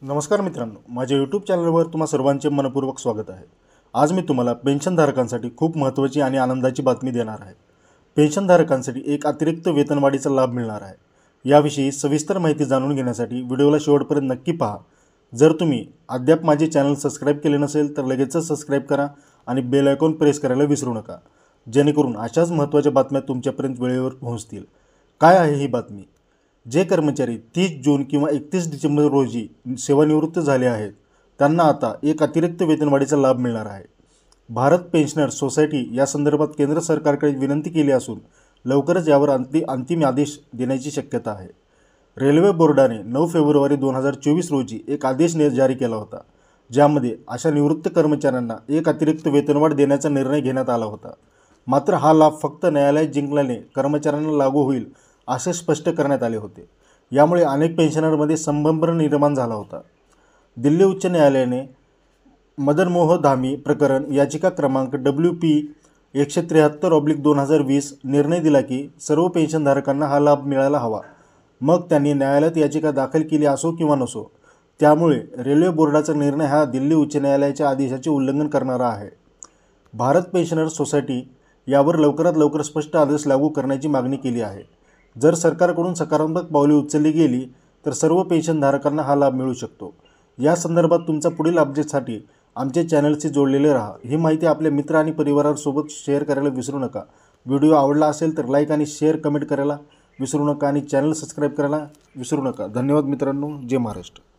नमस्कार मित्रांनो, माझ्या यूट्यूब चॅनलवर तुम्हा सर्वांचे मनपूर्वक स्वागत आहे। आज मी तुम्हाला पेन्शनधारकांसाठी खूप महत्त्वाची आणि आनंदाची बातमी देणार आहे। पेन्शनधारकांसाठी एक अतिरिक्त वेतनवाढीचा लाभ मिळणार आहे। याविषयी सविस्तर माहिती जाणून घेण्यासाठी व्हिडिओला शेवटपर्यंत नक्की पहा। जर तुम्ही अद्याप माझे चॅनल सबस्क्राइब केले नसेल तर लगेचच सबस्क्राइब करा आणि बेल आयकॉन प्रेस करायला विसरू नका, जेणेकरून अशाच महत्त्वाच्या बातम्या तुमच्यापर्यंत वेळेवर पोहोचतील। काय आहे ही बातमी? जे कर्मचारी 30 जून किंवा 31 डिसेंबर रोजी सेवानिवृत्त झाले आहेत त्यांना आता एक अतिरिक्त वेतनवाढीचा लाभ मिळणार आहे। भारत पेन्शनर्स सोसायटी या संदर्भात केंद्र सरकारकडे विनंती केली असून लवकरच यावर अंतिम आदेश देण्याची शक्यता आहे। रेल्वे बोर्डाने 9 फेब्रुवारी 2024 रोजी एक आदेश जारी केला होता, ज्यामध्ये अशा निवृत्त कर्मचाऱ्यांना एक अतिरिक्त वेतनवाढ देण्याचा निर्णय घेण्यात आला होता। मात्र हा लाभ फक्त न्यायालयात जिंकल्याने कर्मचाऱ्यांना लागू होईल असे स्पष्ट करण्यात आले होते। यामुळे अनेक पेन्शनरमध्ये संभ्रम निर्माण झाला होता। दिल्ली उच्च न्यायालयाने मदन मोहन धामी प्रकरण याचिका क्रमांक WP 173/2020 निर्णय दिला की सर्व पेन्शनधारकांना हा लाभ मिळायला हवा, मग त्यांनी न्यायालयात याचिका दाखल केली असो किंवा नसो। त्यामुळे रेल्वे बोर्डाचा निर्णय हा दिल्ली उच्च न्यायालयाच्या आदेशाचे उल्लंघन करणारा आहे। भारत पेन्शनर्स सोसायटी यावर लवकरात लवकर स्पष्ट आदेश लागू करण्याची मागणी केली आहे। जर सरकारकडून सकारात्मक पावले उचलली गेली तर सर्व पेन्शनधारकांना हा लाभ मिळू शकतो। या संदर्भात तुमचा पुढील अपडेटसाठी आमच्या चॅनलशी जोडलेले राहा। ही माहिती आपल्या मित्र आणि परिवारासोबत शेअर करायला विसरू नका। व्हिडिओ आवडला असेल तर लाईक आणि शेअर कमेंट करायला विसरू नका आणि चॅनल सबस्क्राइब करायला विसरू नका। धन्यवाद मित्रांनो। जय महाराष्ट्र।